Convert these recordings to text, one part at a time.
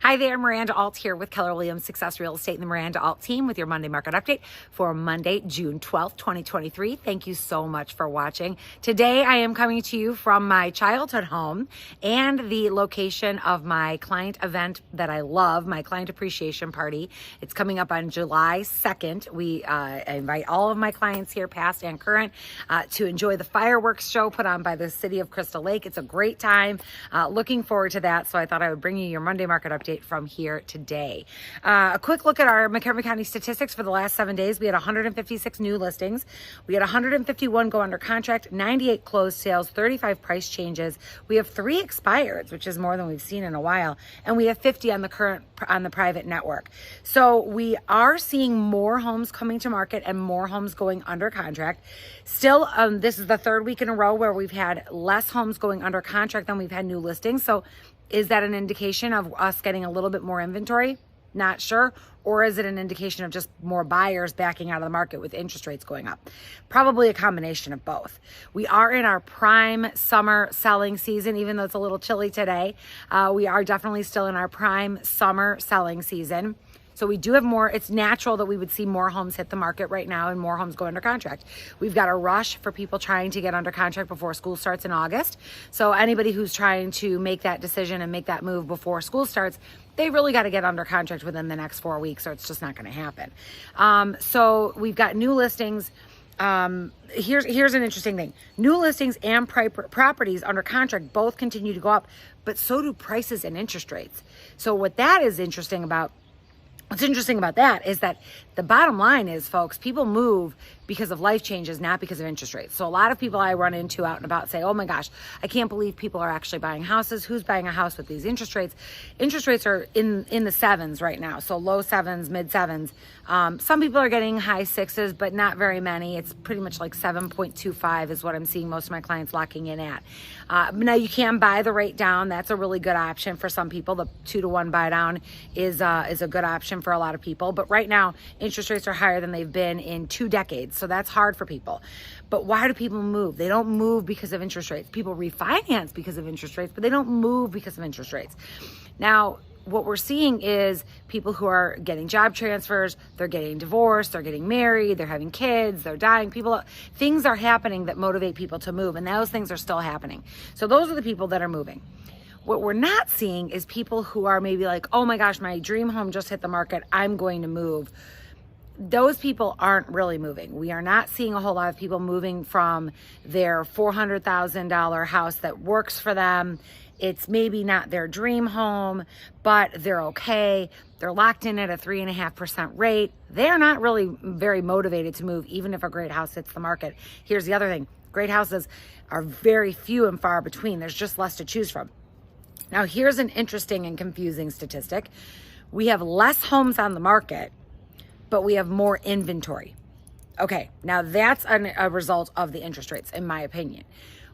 Hi there, Miranda Alt here with Keller Williams Success Real Estate and the Miranda Alt team with your Monday market update for Monday, June 12th, 2023. Thank you so much for watching. Today, I am coming to you from my childhood home and the location of my client event that I love, my client appreciation party. It's coming up on July 2nd. I invite all of my clients here, past and current, to enjoy the fireworks show put on by the city of Crystal Lake. It's a great time. Looking forward to that. So I thought I would bring you your Monday market update from here today. A quick look at our McHenry County statistics for the last 7 days. We had 156 new listings. We had 151 go under contract, 98 closed sales, 35 price changes. We have 3 expireds, which is more than we've seen in a while. And we have 50 on the private network. So we are seeing more homes coming to market and more homes going under contract. Still, this is the 3rd week in a row where we've had less homes going under contract than we've had new listings. So is that an indication of us getting a little bit more inventory? Not sure. Or is it an indication of just more buyers backing out of the market with interest rates going up? Probably a combination of both. We are in our prime summer selling season, even though it's a little chilly today. We are definitely still in our prime summer selling season. So we do have more. It's natural that we would see more homes hit the market right now and more homes go under contract. We've got a rush for people trying to get under contract before school starts in August. So anybody who's trying to make that decision and make that move before school starts, they really got to get under contract within the next 4 weeks or it's just not going to happen. So we've got new listings. Here's an interesting thing. New listings and properties under contract both continue to go up, but so do prices and interest rates. So what's interesting about that is that the bottom line is, folks, people move because of life changes, not because of interest rates. So a lot of people I run into out and about say, oh my gosh, I can't believe people are actually buying houses. Who's buying a house with these interest rates? Interest rates are in the 7s right now. So low 7s, mid 7s. Some people are getting high 6s, but not very many. It's pretty much like 7.25 is what I'm seeing most of my clients locking in at. Now you can buy the rate down. That's a really good option for some people. The 2-to-1 buy down is a good option for a lot of people. But right now, interest rates are higher than they've been in 2 decades. So that's hard for people. But why do people move? They don't move because of interest rates. People refinance because of interest rates, but they don't move because of interest rates. Now, what we're seeing is people who are getting job transfers, they're getting divorced, they're getting married, they're having kids, they're dying. Things are happening that motivate people to move, and those things are still happening. So those are the people that are moving. What we're not seeing is people who are maybe like, oh my gosh, my dream home just hit the market, I'm going to move. Those people aren't really moving. We are not seeing a whole lot of people moving from their $400,000 house that works for them. It's maybe not their dream home, but they're okay. They're locked in at a 3.5% rate. They're not really very motivated to move, even if a great house hits the market. Here's the other thing. Great houses are very few and far between. There's just less to choose from. Now, here's an interesting and confusing statistic. We have less homes on the market, but we have more inventory. Okay, now that's a result of the interest rates, in my opinion.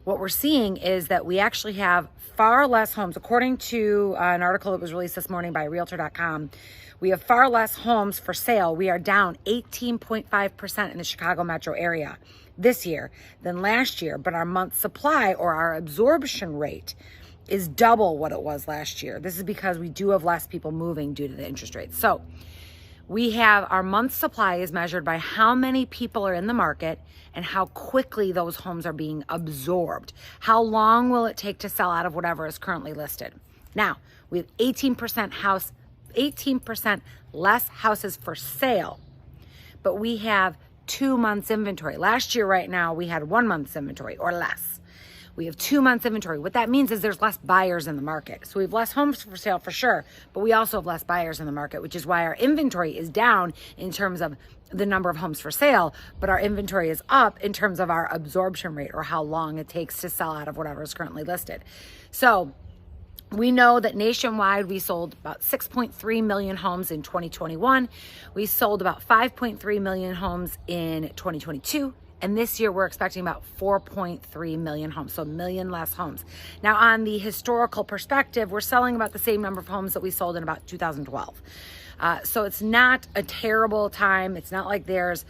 What we're seeing is that we actually have far less homes. According to an article that was released this morning by Realtor.com, we have far less homes for sale. We are down 18.5% in the Chicago metro area this year than last year, but our month supply or our absorption rate is double what it was last year. This is because we do have less people moving due to the interest rates. So we have our month supply is measured by how many people are in the market and how quickly those homes are being absorbed. How long will it take to sell out of whatever is currently listed? Now, we have 18% less houses for sale, but we have 2 months inventory. Last year right now, we had 1 month's inventory or less. We have 2 months inventory. What that means is there's less buyers in the market. So we have less homes for sale for sure, but we also have less buyers in the market, which is why our inventory is down in terms of the number of homes for sale, but our inventory is up in terms of our absorption rate or how long it takes to sell out of whatever is currently listed. So we know that nationwide, we sold about 6.3 million homes in 2021. We sold about 5.3 million homes in 2022. And this year, we're expecting about 4.3 million homes, so a million less homes. Now, on the historical perspective, we're selling about the same number of homes that we sold in about 2012. So it's not a terrible time. It's not like there's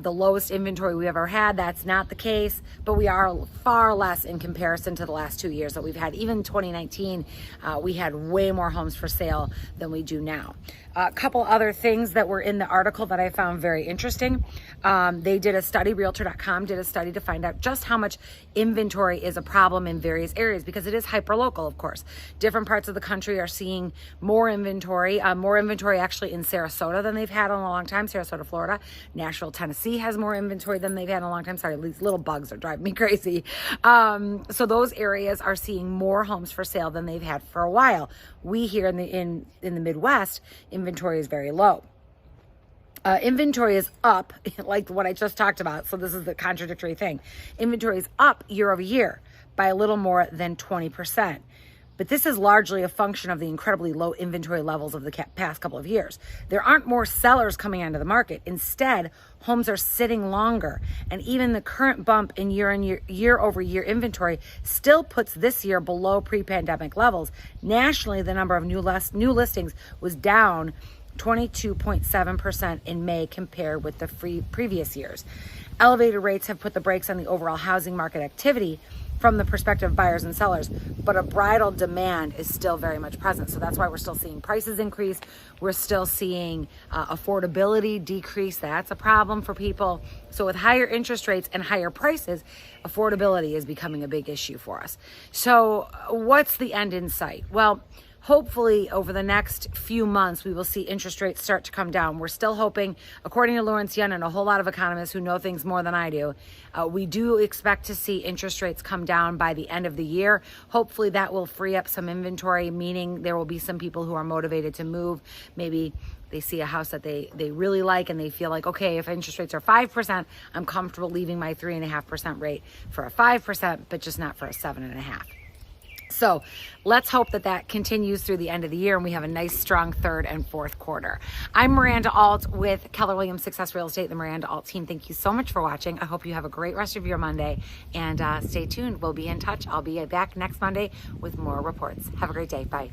the lowest inventory we ever had. That's not the case, but we are far less in comparison to the last 2 years that we've had. Even 2019, we had way more homes for sale than we do now. A couple other things that were in the article that I found very interesting. They did a study, Realtor.com did a study to find out just how much inventory is a problem in various areas, because it is hyper-local, of course. Different parts of the country are seeing more inventory actually in Sarasota than they've had in a long time. Sarasota, Florida. Nashville, Tennessee has more inventory than they've had in a long time. Sorry, these little bugs are driving me crazy. So those areas are seeing more homes for sale than they've had for a while. We here in the Midwest, inventory is very low. Inventory is up, like what I just talked about. So this is the contradictory thing. Inventory is up year over year by a little more than 20%. But this is largely a function of the incredibly low inventory levels of the past couple of years. There aren't more sellers coming onto the market. Instead, homes are sitting longer. And even the current bump in year over year inventory still puts this year below pre-pandemic levels. Nationally, the number of new listings was down 22.7% in May compared with the previous years. Elevated rates have put the brakes on the overall housing market activity from the perspective of buyers and sellers, but a bridled demand is still very much present. So that's why we're still seeing prices increase. We're still seeing affordability decrease. That's a problem for people. So with higher interest rates and higher prices, affordability is becoming a big issue for us. So what's the end in sight? Well, hopefully over the next few months, we will see interest rates start to come down. We're still hoping, according to Lawrence Yun and a whole lot of economists who know things more than I do, we do expect to see interest rates come down by the end of the year. Hopefully that will free up some inventory, meaning there will be some people who are motivated to move. Maybe they see a house that they really like and they feel like, okay, if interest rates are 5%, I'm comfortable leaving my 3.5% rate for a 5%, but just not for a 7.5%. So let's hope that continues through the end of the year and we have a nice, strong third and fourth quarter. I'm Miranda Alt with Keller Williams Success Real Estate, the Miranda Alt team. Thank you so much for watching. I hope you have a great rest of your Monday, and stay tuned. We'll be in touch. I'll be back next Monday with more reports. Have a great day. Bye.